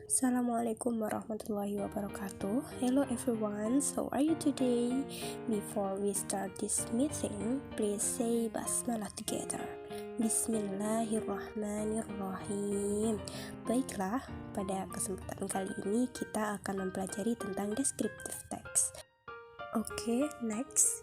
Assalamualaikum warahmatullahi wabarakatuh. Hello everyone, how are you today? Before we start this meeting, please say basmalah together. Bismillahirrahmanirrahim. Baiklah, pada kesempatan kali ini kita akan mempelajari tentang descriptive text. Okay, next.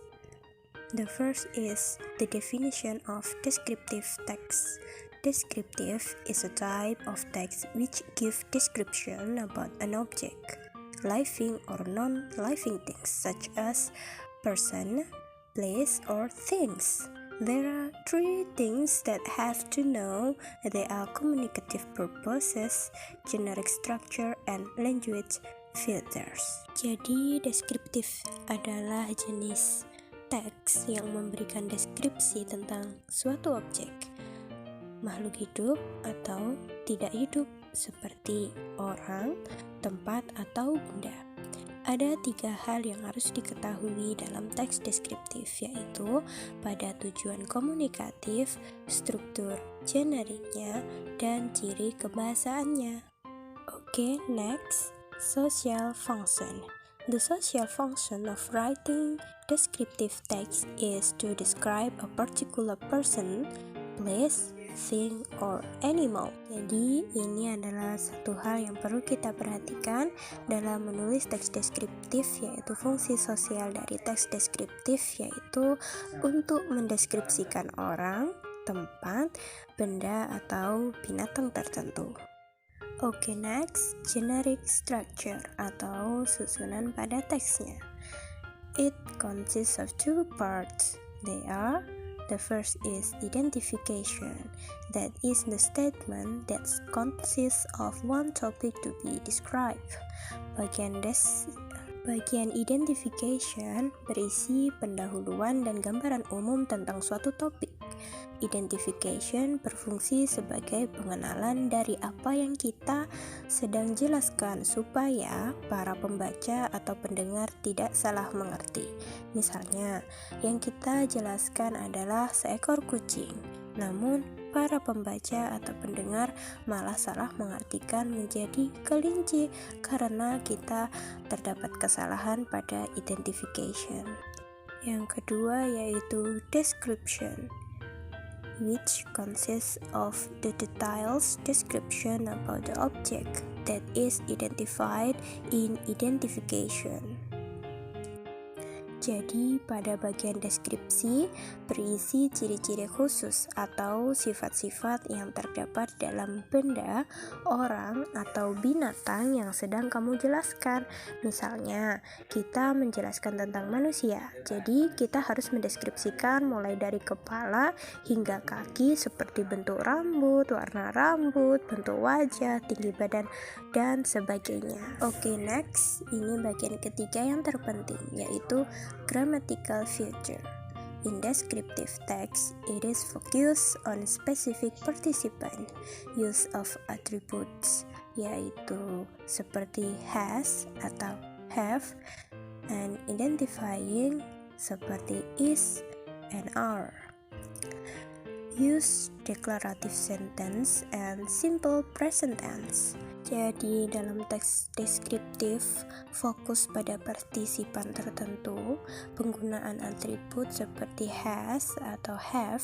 The first is the definition of descriptive text. Descriptive is a type of text which gives description about an object, living or non-living things such as person, place, or things. There are three things that have to know. They are communicative purposes, generic structure, and language filters. Jadi, deskriptif adalah jenis teks yang memberikan deskripsi tentang suatu objek, makhluk hidup atau tidak hidup, seperti orang, tempat, atau benda. Ada 3 hal yang harus diketahui dalam teks deskriptif, yaitu pada tujuan komunikatif, struktur generiknya, dan ciri kebahasaannya. Okay, next. Social function. The social function of writing descriptive text is to describe a particular person, place, thing, or animal. Jadi ini adalah satu hal yang perlu kita perhatikan dalam menulis teks deskriptif, yaitu fungsi sosial dari teks deskriptif yaitu untuk mendeskripsikan orang, tempat, benda, atau binatang tertentu. Okay, next, generic structure atau susunan pada teksnya. It consists of 2 parts. They are: the first is identification, that is the statement that consists of one topic to be described. Bagian identification berisi pendahuluan dan gambaran umum tentang suatu topik. Identification berfungsi sebagai pengenalan dari apa yang kita sedang jelaskan supaya para pembaca atau pendengar tidak salah mengerti. Misalnya, yang kita jelaskan adalah seekor kucing, namun para pembaca atau pendengar malah salah mengartikan menjadi kelinci karena kita terdapat kesalahan pada identification. Yang kedua yaitu description, which consists of the details description about the object that is identified in identification. Jadi, pada bagian deskripsi berisi ciri-ciri khusus atau sifat-sifat yang terdapat dalam benda, orang, atau binatang yang sedang kamu jelaskan. Misalnya, kita menjelaskan tentang manusia, jadi kita harus mendeskripsikan mulai dari kepala hingga kaki seperti bentuk rambut, warna rambut, bentuk wajah, tinggi badan, dan sebagainya. Okay, next, ini bagian ketiga yang terpenting, yaitu grammatical feature. In descriptive text, it is focused on specific participant, use of attributes, yaitu seperti has atau have, and identifying seperti is and are. Use declarative sentence and simple present tense. Jadi dalam teks deskriptif fokus pada partisipan tertentu, penggunaan atribut seperti has atau have,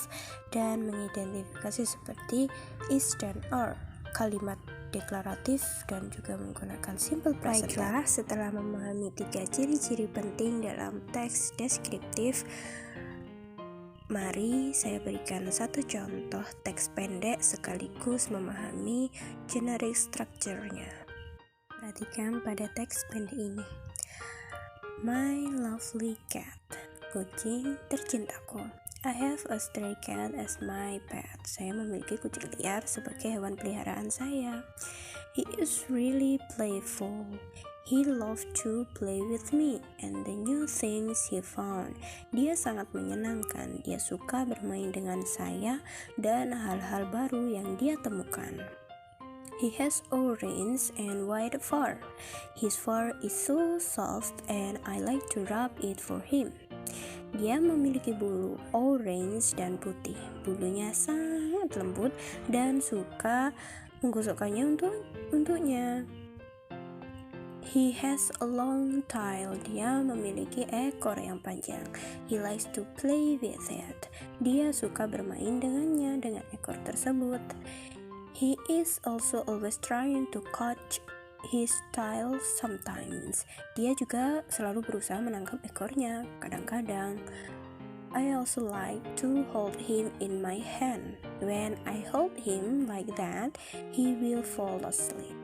dan mengidentifikasi seperti is dan are, kalimat deklaratif, dan juga menggunakan simple present. Baiklah, setelah memahami 3 ciri-ciri penting dalam teks deskriptif, mari saya berikan satu contoh teks pendek sekaligus memahami generic structure-nya. Perhatikan pada teks pendek ini. My lovely cat, kucing tercintaku. I have a stray cat as my pet. Saya memiliki kucing liar sebagai hewan peliharaan saya. He is really playful. He loved to play with me and the new things he found. Dia sangat menyenangkan. Dia suka bermain dengan saya dan hal-hal baru yang dia temukan. He has orange and white fur. His fur is so soft and I like to rub it for him. Dia memiliki bulu orange dan putih. Bulunya sangat lembut dan suka menggosokkannya untuknya. He has a long tail. Dia memiliki ekor yang panjang. He likes to play with it. Dia suka bermain dengannya, dengan ekor tersebut. He is also always trying to catch his tail sometimes. Dia juga selalu berusaha menangkap ekornya, kadang-kadang. I also like to hold him in my hand. When I hold him like that, he will fall asleep.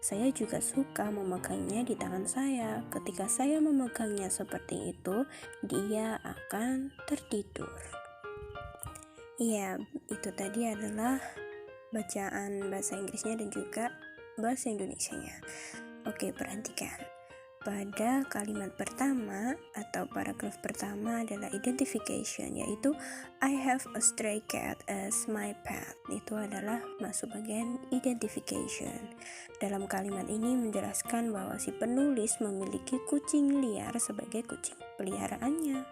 Saya juga suka memegangnya di tangan saya. Ketika saya memegangnya seperti itu, dia akan tertidur. Ya, itu tadi adalah bacaan bahasa Inggrisnya dan juga bahasa Indonesianya. Oke, perhatikan. Pada kalimat pertama atau paragraf pertama adalah identification, yaitu I have a stray cat as my pet. Itu adalah masuk bagian identification. Dalam kalimat ini menjelaskan bahwa si penulis memiliki kucing liar sebagai kucing peliharaannya.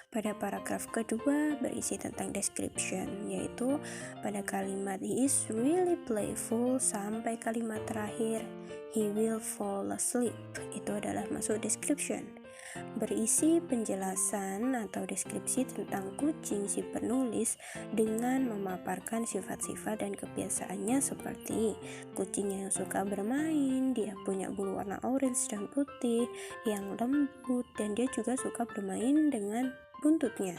Pada paragraf kedua berisi tentang description, yaitu pada kalimat he is really playful sampai kalimat terakhir he will fall asleep. Itu adalah masuk description. Berisi penjelasan atau deskripsi tentang kucing si penulis dengan memaparkan sifat-sifat dan kebiasaannya seperti kucing yang suka bermain, dia punya bulu warna orange dan putih yang lembut, dan dia juga suka bermain dengan buntutnya.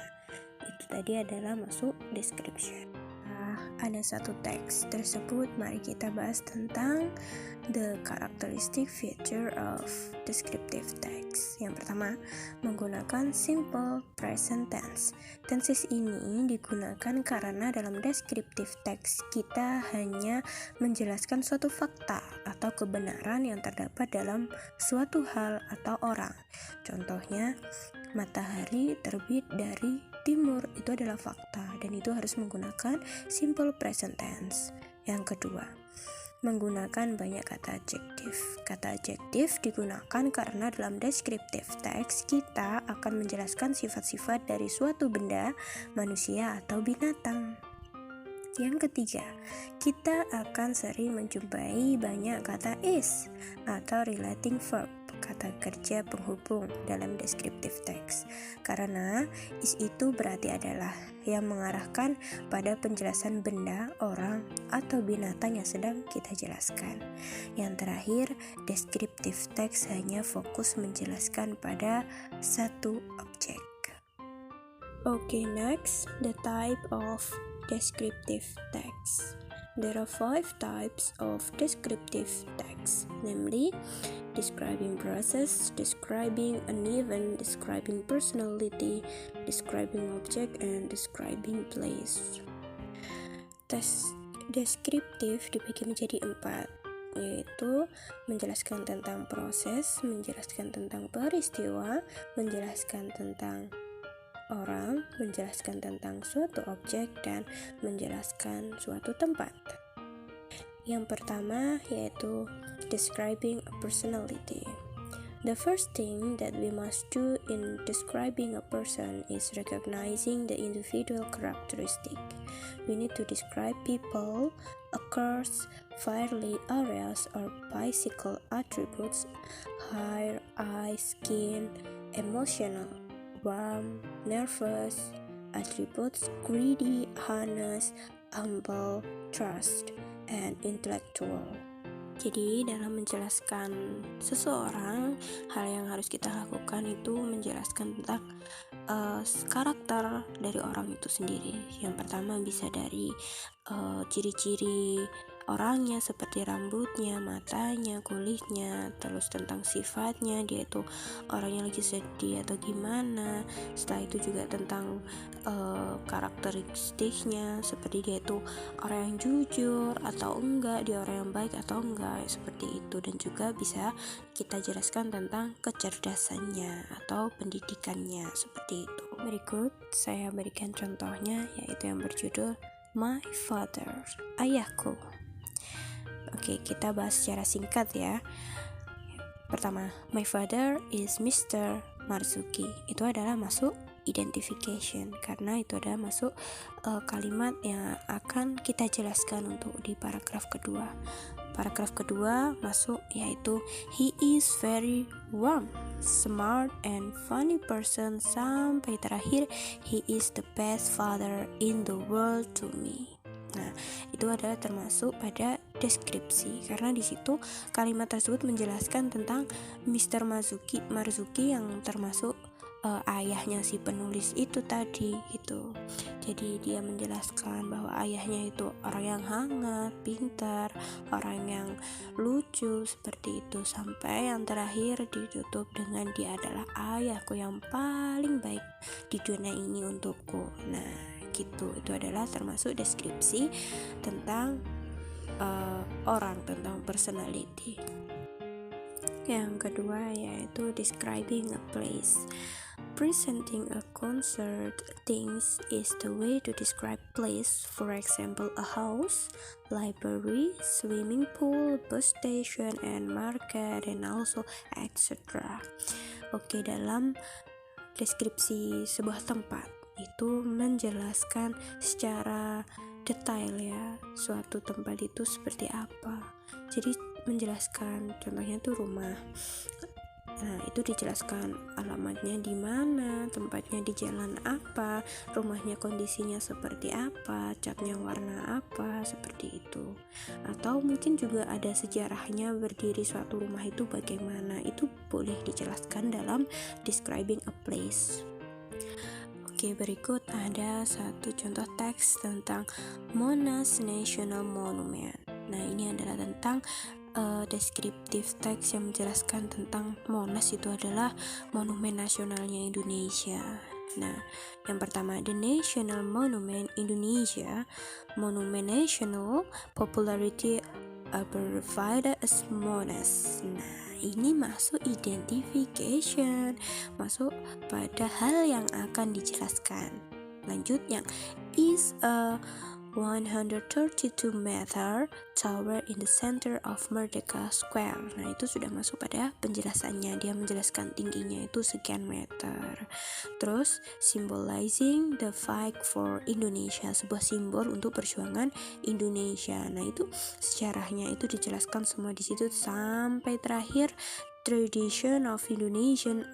Itu tadi adalah masuk description. Ada satu teks tersebut, mari kita bahas tentang the characteristic feature of descriptive text. Yang pertama, menggunakan simple present tense. Tenses ini digunakan karena dalam descriptive text kita hanya menjelaskan suatu fakta atau kebenaran yang terdapat dalam suatu hal atau orang. Contohnya, matahari terbit dari timur, itu adalah fakta dan itu harus menggunakan simple present tense. Yang kedua, menggunakan banyak kata adjektif. Kata adjektif digunakan karena dalam descriptive text kita akan menjelaskan sifat-sifat dari suatu benda, manusia atau binatang. Yang ketiga, kita akan sering menjumpai banyak kata is atau relating verb, kata kerja penghubung dalam descriptive text. Karena is itu berarti adalah yang mengarahkan pada penjelasan benda, orang, atau binatang yang sedang kita jelaskan. Yang terakhir, descriptive text hanya fokus menjelaskan pada satu objek. Okay, next, the type of descriptive text. There are 5 types of descriptive text, namely describing process, describing an event, describing personality, describing object, and describing place. Tes deskriptif dibagi menjadi 4, yaitu menjelaskan tentang proses, menjelaskan tentang peristiwa, menjelaskan tentang orang, menjelaskan tentang suatu objek, dan menjelaskan suatu tempat. Yang pertama yaitu describing a personality. The first thing that we must do in describing a person is recognizing the individual characteristic. We need to describe people, occurs, fairly areas or physical attributes, hair, eyes, skin, emotional, warm, nervous, attributes greedy, honest, humble, trust, and intellectual. Jadi dalam menjelaskan seseorang, hal yang harus kita lakukan itu menjelaskan tentang karakter dari orang itu sendiri. Yang pertama bisa dari ciri-ciri orangnya seperti rambutnya, matanya, kulitnya, terus tentang sifatnya, dia itu orangnya lagi sedih atau gimana. Setelah itu juga tentang karakteristiknya, seperti dia itu orang yang jujur atau enggak, dia orang yang baik atau enggak, seperti itu. Dan juga bisa kita jelaskan tentang kecerdasannya atau pendidikannya, seperti itu. Berikut saya berikan contohnya, yaitu yang berjudul My Father, ayahku. Oke, kita bahas secara singkat ya. Pertama, my father is Mr. Marzuki. Itu adalah masuk identification, karena itu adalah masuk kalimat yang akan kita jelaskan untuk di paragraf kedua. paragraf kedua masuk yaitu he is very warm, smart and funny person, sampai terakhir he is the best father in the world to me. Nah, itu adalah termasuk pada deskripsi, karena di situ kalimat tersebut menjelaskan tentang Mr. Marzuki yang termasuk ayahnya si penulis itu tadi gitu. Jadi dia menjelaskan bahwa ayahnya itu orang yang hangat, pintar, orang yang lucu seperti itu, sampai yang terakhir ditutup dengan dia adalah ayahku yang paling baik di dunia ini untukku. Nah, gitu. Itu adalah termasuk deskripsi tentang orang, tentang personality. Yang kedua yaitu describing a place. Presenting a concert things is the way to describe place. For example, a house, library, swimming pool, bus station, and market, and also etc. Oke, dalam deskripsi sebuah tempat itu menjelaskan secara detail ya suatu tempat itu seperti apa. Jadi menjelaskan, contohnya tuh rumah. Nah, itu dijelaskan alamatnya di mana, tempatnya di jalan apa, rumahnya kondisinya seperti apa, catnya warna apa, seperti itu. Atau mungkin juga ada sejarahnya berdiri suatu rumah itu bagaimana. Itu boleh dijelaskan dalam describing a place. Oke, berikut ada satu contoh teks tentang Monash National Monument. Nah, ini adalah tentang deskriptif teks yang menjelaskan tentang Monash itu adalah monumen nasionalnya Indonesia. Nah, yang pertama, the National Monument Indonesia, Monument National, popularity abbreviated as Monash. Nah, ini masuk identification, masuk pada hal yang akan dijelaskan. Lanjut, yang is a 132 meter tower in the center of Merdeka Square. Nah, itu sudah masuk pada penjelasannya. Dia menjelaskan tingginya itu sekian meter. Terus, symbolizing the fight for Indonesia, sebuah simbol untuk perjuangan Indonesia. Nah, itu sejarahnya itu dijelaskan semua di situ sampai terakhir tradition of Indonesian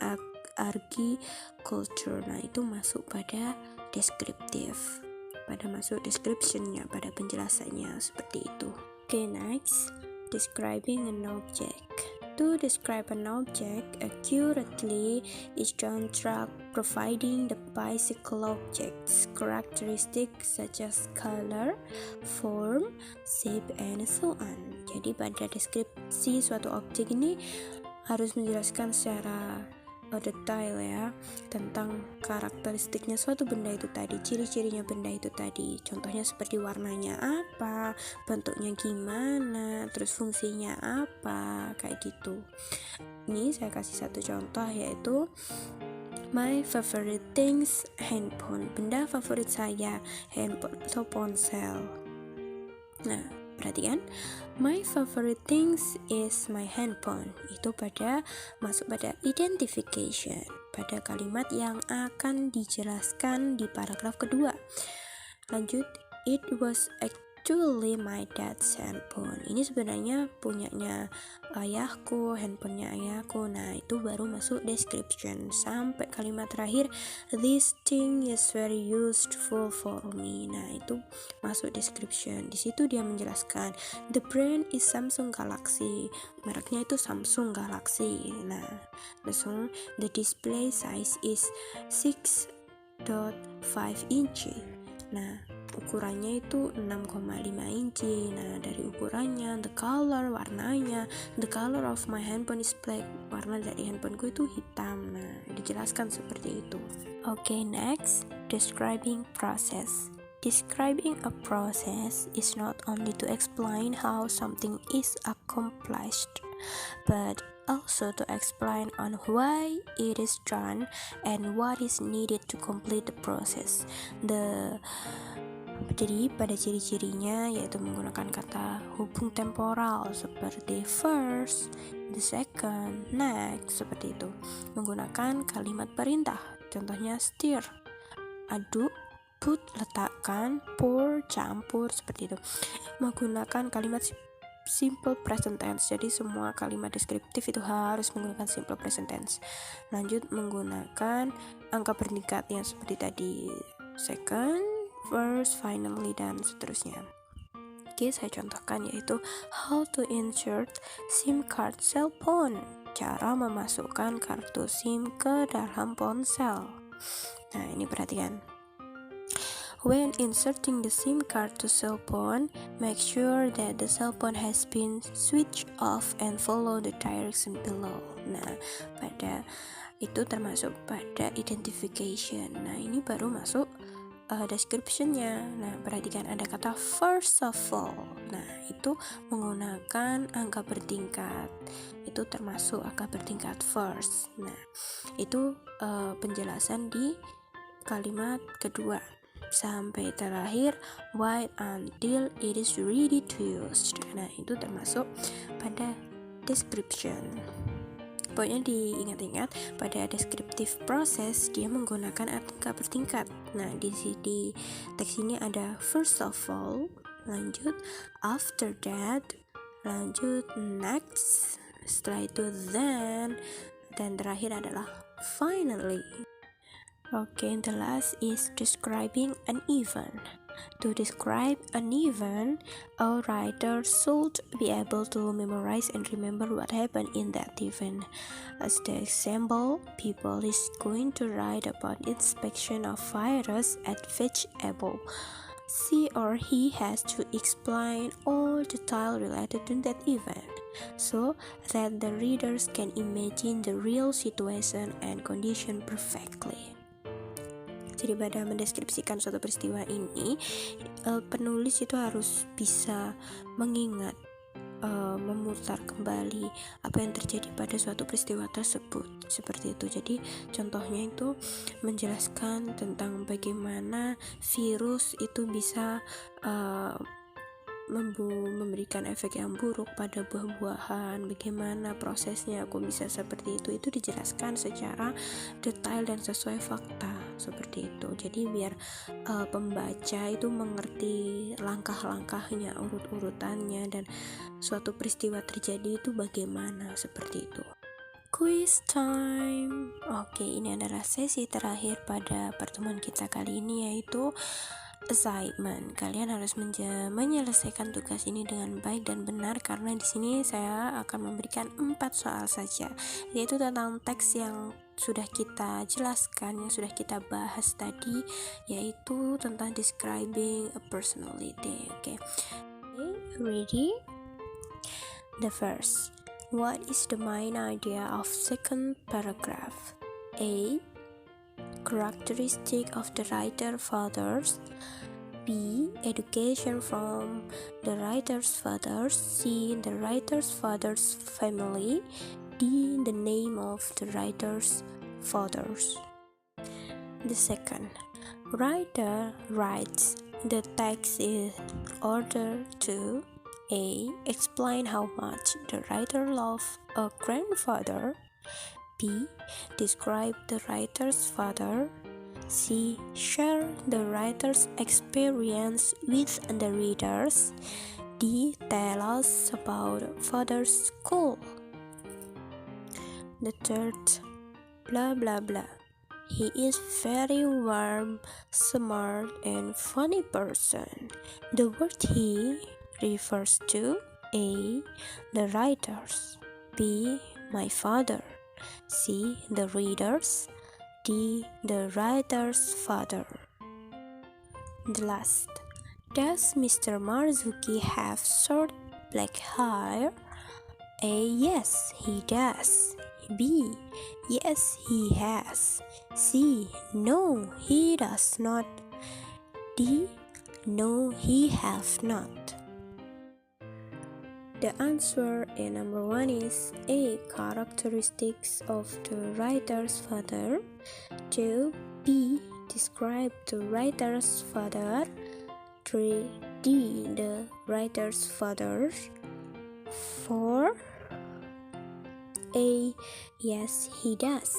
agriculture. Nah, itu masuk pada deskriptif, pada masuk description-nya, pada penjelasannya seperti itu. Okay, next, describing an object. To describe an object accurately is done through providing the physical object's characteristics such as color, form, shape, and so on. Jadi pada deskripsi suatu objek ini harus menjelaskan secara detail ya tentang karakteristiknya suatu benda itu tadi, ciri-cirinya benda itu tadi. Contohnya seperti warnanya apa, bentuknya gimana, terus fungsinya apa, kayak gitu. Ini saya kasih satu contoh yaitu my favorite things handphone. Benda favorit saya handphone atau ponsel. Nah, perhatikan, my favorite things is my handphone. Itu masuk pada identification, pada kalimat yang akan dijelaskan di paragraf kedua. Lanjut, it was actually my dad's handphone. Ini sebenarnya punyanya ayahku, handphonenya ayahku. Nah, itu baru masuk description sampai kalimat terakhir, this thing is very useful for me. Nah, itu masuk description. Di situ dia menjelaskan the brand is Samsung Galaxy. Mereknya itu Samsung Galaxy. Nah, langsung the display size is 6.5 inch. Nah, ukurannya itu 6,5 inci. Nah, dari ukurannya, the color, warnanya, the color of my handphone is black. Warna dari handphoneku itu hitam. Nah, dijelaskan seperti itu. Okay, next, describing process. Describing a process is not only to explain how something is accomplished, but also to explain on why it is done and what is needed to complete the process. Jadi pada ciri-cirinya yaitu menggunakan kata hubung temporal seperti first, the second, next, seperti itu. Menggunakan kalimat perintah, contohnya stir, aduk, put, letakkan, pour, campur, seperti itu. Menggunakan kalimat simple present tense. Jadi semua kalimat deskriptif itu harus menggunakan simple present tense. Lanjut menggunakan angka bertingkat yang seperti tadi, second, first, finally, dan seterusnya. Oke, saya contohkan yaitu how to insert SIM card cell phone. Cara memasukkan kartu SIM ke dalam ponsel. Nah, ini perhatikan. When inserting the SIM card to cell phone, make sure that the cell phone has been switched off and follow the direction below. Nah, pada itu termasuk pada identification. Nah, ini baru masuk description-nya. Nah, perhatikan ada kata first of all. Nah, itu menggunakan angka bertingkat. Itu termasuk angka bertingkat first. Nah, itu penjelasan di kalimat kedua. Sampai terakhir, wait until it is ready to use. Nah, itu termasuk pada description. Pokoknya diingat-ingat, pada descriptive process dia menggunakan angka bertingkat. Nah, di teks ini ada first of all, lanjut after that, lanjut next, setelah itu then, dan terakhir adalah finally. Okay, the last is describing an event. To describe an event, a writer should be able to memorize and remember what happened in that event. As the example, people is going to write about inspection of virus at vegetable. She or he has to explain all detail related to that event, so that the readers can imagine the real situation and condition perfectly. Jadi pada mendeskripsikan suatu peristiwa ini, penulis itu harus bisa mengingat, memutar kembali apa yang terjadi pada suatu peristiwa tersebut, seperti itu. Jadi contohnya itu menjelaskan tentang bagaimana virus itu bisa memberikan efek yang buruk pada buah-buahan, bagaimana prosesnya kok bisa seperti itu dijelaskan secara detail dan sesuai fakta, seperti itu. Jadi biar pembaca itu mengerti langkah-langkahnya, urut-urutannya, dan suatu peristiwa terjadi itu bagaimana, seperti itu. Quiz time. Oke, ini adalah sesi terakhir pada pertemuan kita kali ini, yaitu assignment. Kalian harus menyelesaikan tugas ini dengan baik dan benar, karena di sini saya akan memberikan 4 soal saja, yaitu tentang teks yang sudah kita jelaskan, yang sudah kita bahas tadi, yaitu tentang describing a personality. Okay, ready? The first, what is the main idea of second paragraph? A. Characteristic of the writer fathers. B. Education from the writer's fathers. C. The writer's father's family. D. The name of the writer's fathers. The second, writer writes the text in order to A. Explain how much the writer loved a grandfather. B. Describe the writer's father. C. Share the writer's experience with the readers. D. Tell us about father's school. The third, blah blah blah. He is very warm, smart, and funny person. The word he refers to A. The writers. B. My father. C. The readers. D. The writer's father. The last, does Mr. Marzuki have short black hair? A. Yes, he does. B. Yes, he has. C. No, he does not. D. No, he has not. The answer in number 1 is A. Characteristics of the writer's father. 2. B. Describe the writer's father. 3. D. The writer's father. 4. A. Yes, he does.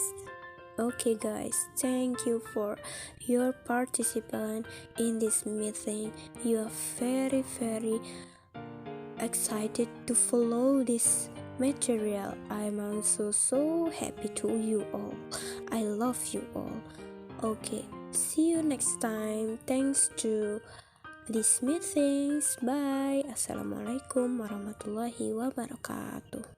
Okay guys, thank you for your participation in this meeting. You are very excited to follow this material. I'm also so happy to you all. I love you all. Okay, see you next time. Thanks to these meetings. Bye. Assalamualaikum warahmatullahi wabarakatuh.